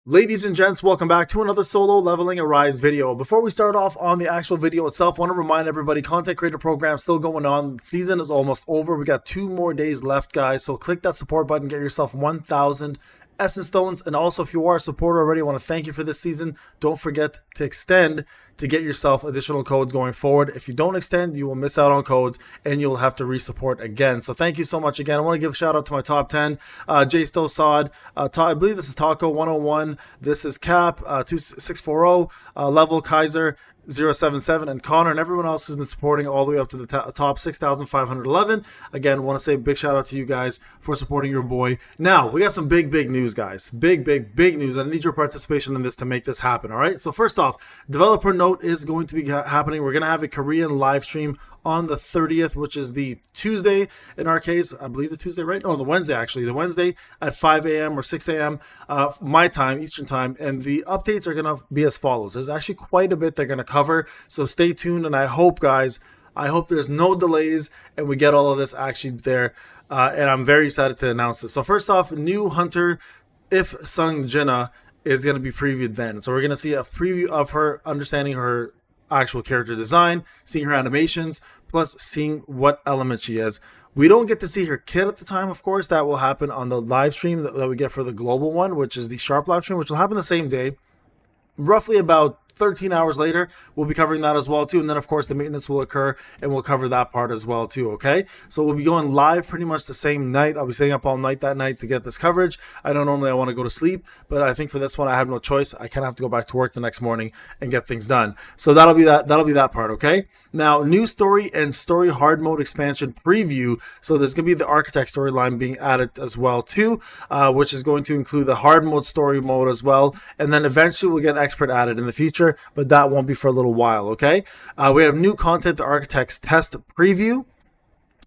Ladies and gents, welcome back to another solo leveling Arise video. Before we start off on the actual video itself, I want to remind everybody, content creator program still going on. Season is almost over. We got 2 more days left, guys. So click that support button, get yourself 1,000 Essence Stones. And also, if you are a supporter already, I want to thank you for this season. Don't forget to extend to get yourself additional codes going forward. If you don't extend, you will miss out on codes and you'll have to resupport again. So thank you so much again. I want to give a shout out to my top 10, J Sto Sod, I believe this is Taco 101, this is Cap 2640, Level Kaiser 077, and Connor, and everyone else who's been supporting all the way up to the top 6,511. Again, want to say a big shout out to you guys for supporting your boy. Now, we got some big news, guys. Big news. I need your participation in this to make this happen, all right? So first off, developer note is going to be happening. We're going to have a Korean live stream on the 30th, which is the Tuesday in our case. I believe the Tuesday, right? No, the Wednesday, actually. The Wednesday at 5 a.m. or 6 a.m. My time, Eastern time. And the updates are going to be as follows. There's actually quite a bit they're going to cover. So stay tuned. And I hope, guys, there's no delays and we get all of this actually there. And I'm very excited to announce this. So first off, new Hunter, if Sung Jinna, is going to be previewed then. So we're going to see a preview of her, understanding her actual character design, seeing her animations, plus seeing what element she is. We don't get to see her kit at the time, of course. That will happen on the live stream that we get for the global one, which is the Sharp live stream, which will happen the same day. Roughly about 13 hours later, we'll be covering that as well too. And then of course the maintenance will occur and we'll cover that part as well too. Okay, so we'll be going live pretty much the same night. I'll be staying up all night that night to get this coverage. I know normally I want to go to sleep, but I think for this one I have no choice. I kind of have to go back to work the next morning and get things done. So that'll be that part. Okay, now new story and story hard mode expansion preview. So there's gonna be the architect storyline being added as well too, which is going to include the hard mode story mode as well, and then eventually we'll get expert added in the future, but that won't be for a little while. Okay, we have new content, the architects test preview,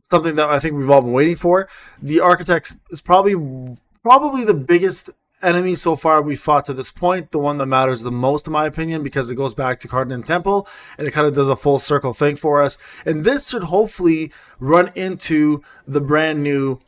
something that I think we've all been waiting for. The architects is probably the biggest enemy so far we fought to this point, the one that matters the most in my opinion, because it goes back to Cardinal Temple and it kind of does a full circle thing for us. And this should hopefully run into the brand new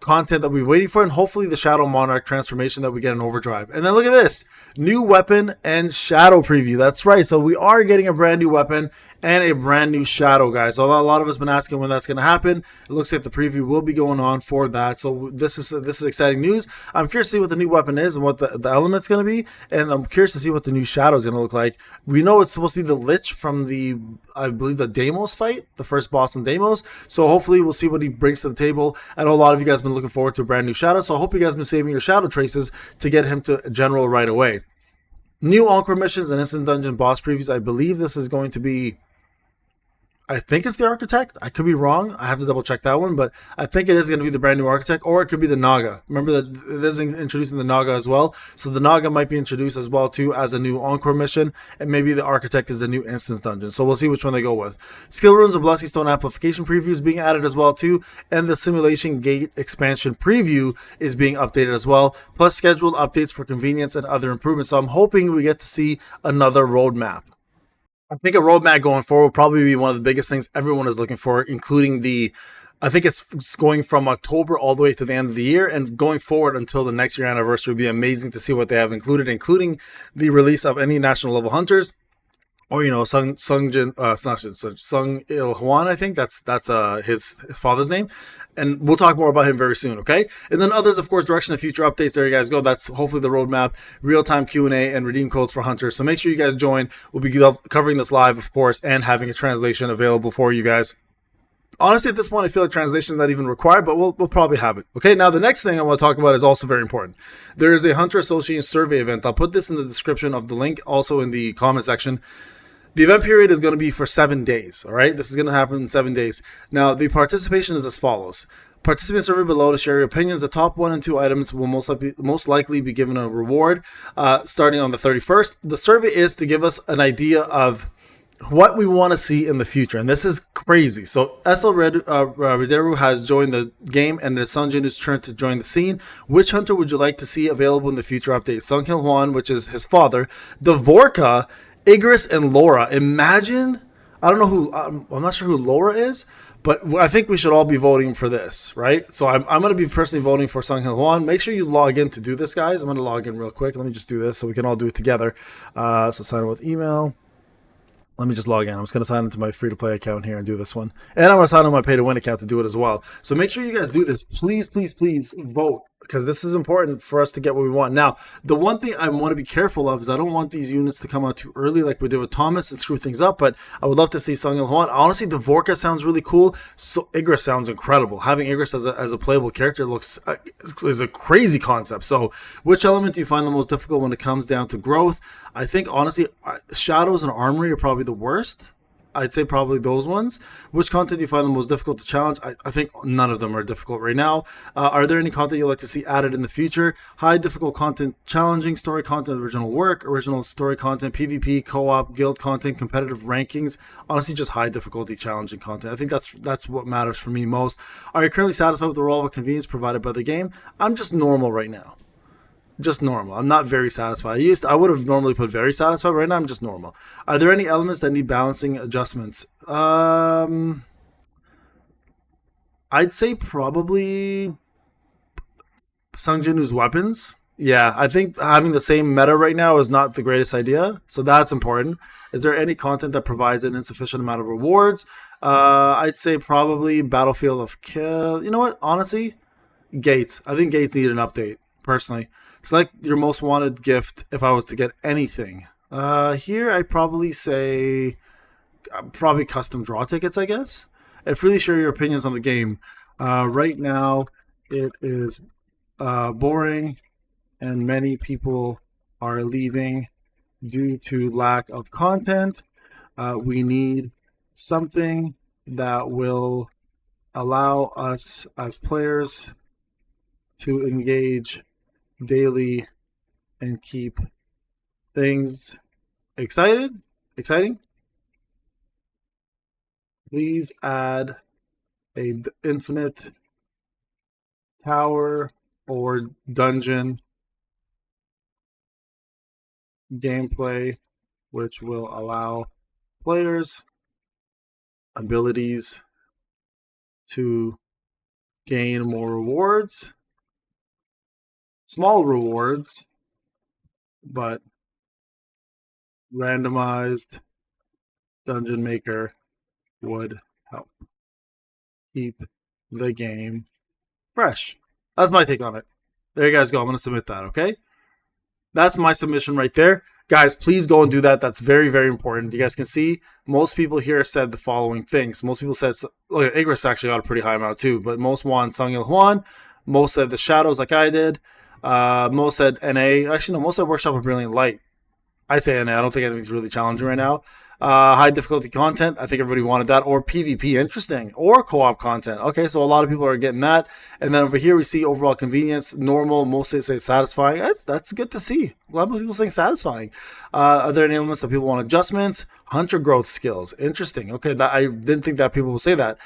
content that we're waiting for, and hopefully the Shadow Monarch transformation that we get in Overdrive. And then look at this, new weapon and shadow preview. That's right, so we are getting a brand new weapon and a brand new shadow, guys. So a lot of us been asking when that's going to happen. It looks like the preview will be going on for that. So this is exciting news. I'm curious to see what the new weapon is and what the element's going to be, and I'm curious to see what the new shadow is going to look like. We know it's supposed to be the Lich from I believe the Deimos fight, the first boss in Deimos. So hopefully we'll see what he brings to the table. I know a lot of you guys have been looking forward to a brand new shadow, so I hope you guys have been saving your shadow traces to get him to general right away. New Encore missions and instant dungeon boss previews. I believe this is going to be, I think it's the Architect. I could be wrong. I have to double check that one, but I think it is going to be the brand new Architect, or it could be the Naga. Remember that it is introducing the Naga as well. So the Naga might be introduced as well too as a new Encore mission, and maybe the Architect is a new instance dungeon. So we'll see which one they go with. Skill runes and Blessing Stone amplification previews being added as well too, and the Simulation Gate expansion preview is being updated as well, plus scheduled updates for convenience and other improvements. So I'm hoping we get to see another roadmap. I think a roadmap going forward will probably be one of the biggest things everyone is looking for, including I think it's going from October all the way to the end of the year, and going forward until the next year anniversary would be amazing to see what they have included, including the release of any national level hunters, or Sung Il Hwan, I think that's his father's name, and we'll talk more about him very soon. Okay, and then others, of course, direction of future updates. There you guys go. That's hopefully the roadmap, real-time Q&A, and redeem codes for hunters. So make sure you guys join. We'll be covering this live, of course, and having a translation available for you guys. Honestly, at this point, I feel like translation is not even required, but we'll probably have it. Okay, now the next thing I want to talk about is also very important. There is a Hunter Association survey event. I'll put this in the description of the link, also in the comment section. The event period is going to be for 7 days, all right? This is going to happen in 7 days. Now, the participation is as follows. Participants survey below to share your opinions. The top 1 and 2 items will most likely be given a reward starting on the 31st. The survey is to give us an idea of what we want to see in the future, and this is crazy. So SL Rederu has joined the game, and it's Sung Jinwoo's turn to join the scene. Which hunter would you like to see available in the future update? Sung Il Hwan, which is his father, Dvorka, IGRIS, and Laura. Imagine, I don't know who, I'm not sure who Laura is, But I think we should all be voting for this, right? So I'm going to be personally voting for Sung HWAN. Make sure you log in to do this, guys. I'm going to log in real quick. Let me just do this so we can all do it together. So sign in with email. Let me just log in. I'm just going to sign into my free-to-play account here and do this one. And I'm going to sign in my pay-to-win account to do it as well. So make sure you guys do this. Please, please, please vote, because this is important for us to get what we want. Now, the one thing I want to be careful of is I don't want these units to come out too early like we did with Thomas and screw things up, but I would love to see Sung HWAN. Honestly, Dvorka sounds really cool. So IGRIS sounds incredible. Having IGRIS as a playable character looks is a crazy concept. So which element do you find the most difficult when it comes down to growth? I think, honestly, Shadows and Armory are probably the worst. I'd say probably those ones. Which content do you find the most difficult to challenge? I think none of them are difficult right now. Are there any content you'd like to see added in the future? High difficult content, challenging story content, original work, original story content, PvP, co-op, guild content, competitive rankings. Honestly, just high difficulty, challenging content. I think that's what matters for me most. Are you currently satisfied with the role of convenience provided by the game? I'm just normal right now. Just normal. I'm not very satisfied. I would have normally put very satisfied. Right now, I'm just normal. Are there any elements that need balancing adjustments? I'd say probably Sung Jinu's weapons. Yeah, I think having the same meta right now is not the greatest idea. So that's important. Is there any content that provides an insufficient amount of rewards? I'd say probably Battlefield of Kill. You know what? Honestly, Gates. I think Gates need an update, personally. Select your most wanted gift if I was to get anything. Here I'd probably say custom draw tickets, I guess. And freely share your opinions on the game. Right now it is boring and many people are leaving due to lack of content. We need something that will allow us as players to engage daily and keep things exciting. Please add a infinite tower or dungeon gameplay which will allow players abilities to gain more rewards. Small rewards, but randomized dungeon maker would help keep the game fresh. That's my take on it. There you guys go. I'm going to submit that, okay? That's my submission right there. Guys, please go and do that. That's very, very important. You guys can see most people here said the following things. Most people said, look, IGRIS actually got a pretty high amount too, but most want Sung HWAN. Most said the Shadows like I did. Most said NA. Actually, no, most said Workshop of Brilliant Light. I say NA. I don't think anything's really challenging right now. High difficulty content. I think everybody wanted that. Or PvP. Interesting. Or co-op content. Okay, so a lot of people are getting that. And then over here we see overall convenience. Normal. Most say satisfying. That's good to see. A lot of people saying satisfying. Are there any elements that people want adjustments? Hunter growth skills. Interesting. Okay, I didn't think that people would say that.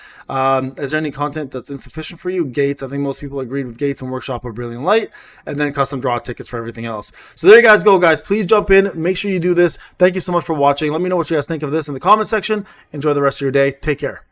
Is there any content that's insufficient for you? Gates. I think most people agreed with Gates and Workshop of Brilliant Light. And then custom draw tickets for everything else. So there you guys go, guys. Please jump in. Make sure you do this. Thank you so much for watching. Let me know what you guys think of this in the comment section. Enjoy the rest of your day. Take care.